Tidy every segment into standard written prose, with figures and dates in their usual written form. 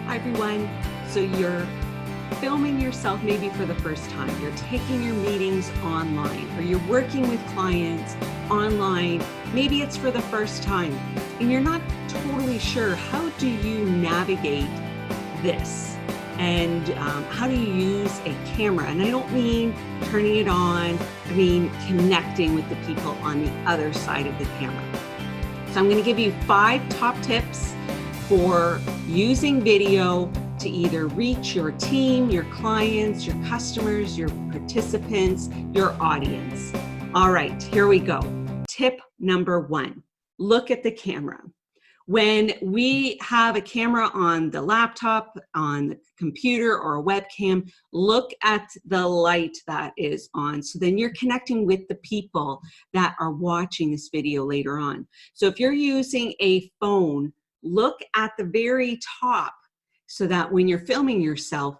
Hi everyone. So you're filming yourself maybe for the first time. You're taking your meetings online, or you're working with clients online. Maybe it's for the first time and you're not totally sure, how do you navigate this? And how do you use a camera? And I don't mean turning it on, I mean connecting with the people on the other side of the camera. So I'm going to give you 5 top tips for using video to either reach your team, your clients, your customers, your participants, your audience. All right, here we go. Tip number 1, look at the camera. When we have a camera on the laptop, on the computer, or a webcam, look at the light that is on. So then you're connecting with the people that are watching this video later on. So if you're using a phone, look at the very top so that when you're filming yourself,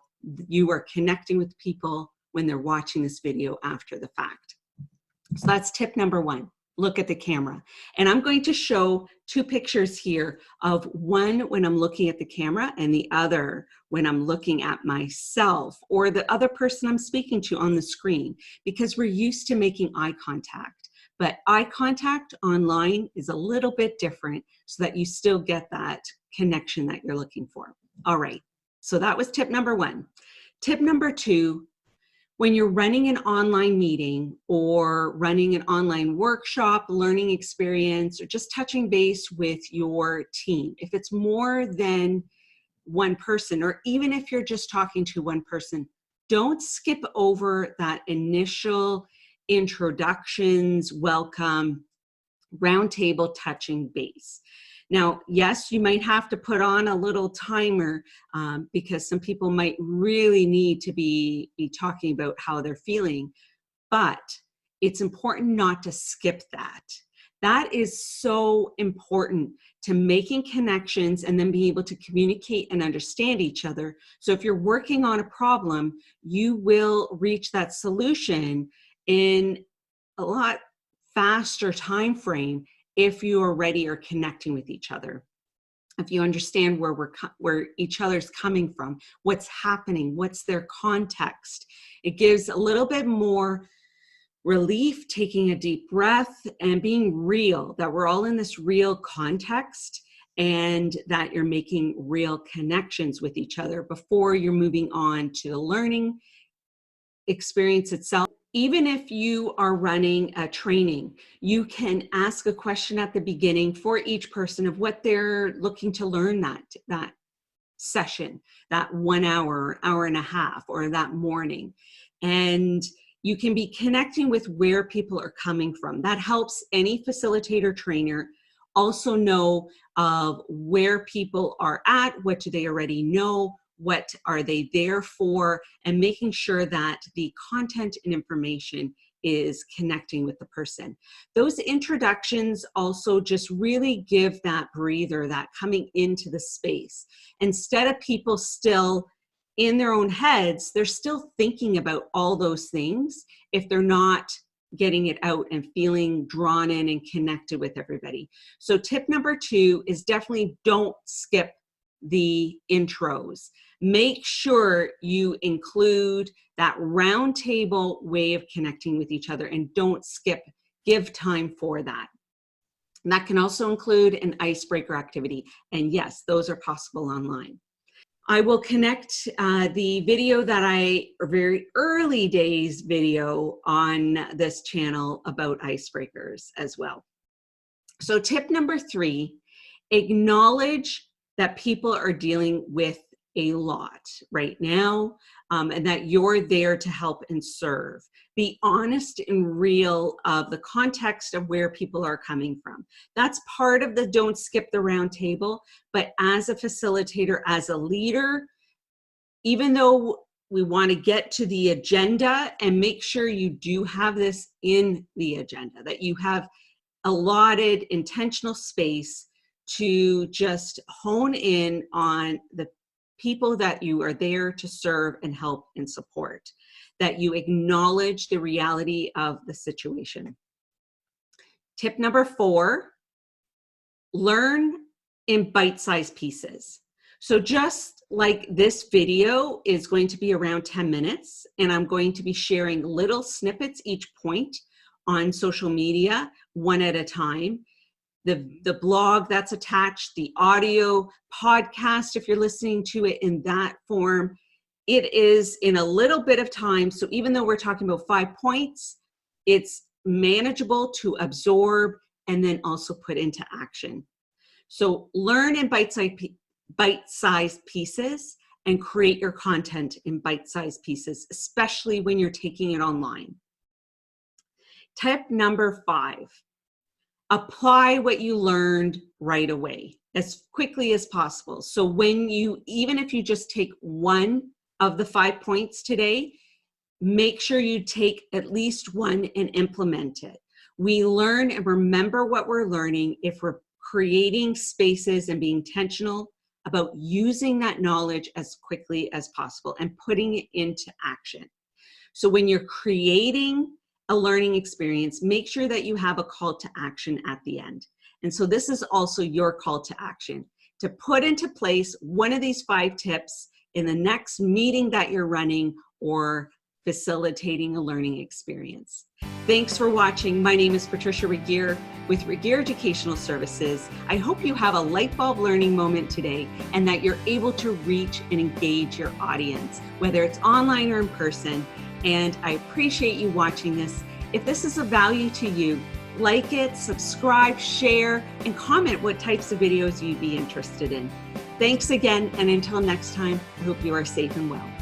you are connecting with people when they're watching this video after the fact. So that's tip number 1. Look at the camera. And I'm going to show 2 pictures here of one when I'm looking at the camera and the other when I'm looking at myself or the other person I'm speaking to on the screen, because we're used to making eye contact. But eye contact online is a little bit different so that you still get that connection that you're looking for. All right, so that was tip number 1. Tip number 2, when you're running an online meeting or running an online workshop, learning experience, or just touching base with your team, if it's more than one person, or even if you're just talking to one person, don't skip over that initial introductions, welcome, roundtable touching base. Now, yes, you might have to put on a little timer because some people might really need to be talking about how they're feeling, but it's important not to skip that. That is so important to making connections and then being able to communicate and understand each other. So if you're working on a problem, you will reach that solution in a lot faster time frame if you already are connecting with each other. If you understand where each other's coming from, what's happening, what's their context, it gives a little bit more relief, taking a deep breath and being real, that we're all in this real context and that you're making real connections with each other before you're moving on to the learning experience itself. Even if you are running a training, you can ask a question at the beginning for each person of what they're looking to learn that session, that 1 hour, hour and a half, or that morning. And you can be connecting with where people are coming from. That helps any facilitator trainer also know of where people are at, what do they already know, what are they there for, and making sure that the content and information is connecting with the person. Those introductions also just really give that breather, that coming into the space. Instead of people still in their own heads, they're still thinking about all those things if they're not getting it out and feeling drawn in and connected with everybody. So tip number 2 is definitely don't skip the intros. Make sure you include that round table way of connecting with each other and don't skip, give time for that. And that can also include an icebreaker activity. And yes, those are possible online. I will connect the video that very early days video on this channel about icebreakers as well. So tip number 3, acknowledge that people are dealing with a lot right now and that you're there to help and serve. Be honest and real of the context of where people are coming from. That's part of the don't skip the round table, but as a facilitator, as a leader, even though we want to get to the agenda, and make sure you do have this in the agenda, that you have allotted intentional space to just hone in on the people that you are there to serve and help and support, that you acknowledge the reality of the situation. Tip number 4, learn in bite-sized pieces. So just like this video is going to be around 10 minutes, and I'm going to be sharing little snippets each point on social media, one at a time. The blog that's attached, the audio podcast, if you're listening to it in that form, it is in a little bit of time. So even though we're talking about 5 points, it's manageable to absorb and then also put into action. So learn in bite-sized pieces and create your content in bite-sized pieces, especially when you're taking it online. Tip number 5, apply what you learned right away as quickly as possible. So even if you just take one of the 5 points today, make sure you take at least one and implement it. We learn and remember what we're learning if we're creating spaces and being intentional about using that knowledge as quickly as possible and putting it into action. So when you're creating a learning experience, make sure that you have a call to action at the end. And so this is also your call to action, to put into place one of these 5 tips in the next meeting that you're running or facilitating a learning experience. Thanks for watching. My name is Patricia Regier with Regier Educational Services. I hope you have a light bulb learning moment today and that you're able to reach and engage your audience, whether it's online or in person. And I appreciate you watching this. If this is of value to you, like it, subscribe, share, and comment what types of videos you'd be interested in. Thanks again, and until next time, I hope you are safe and well.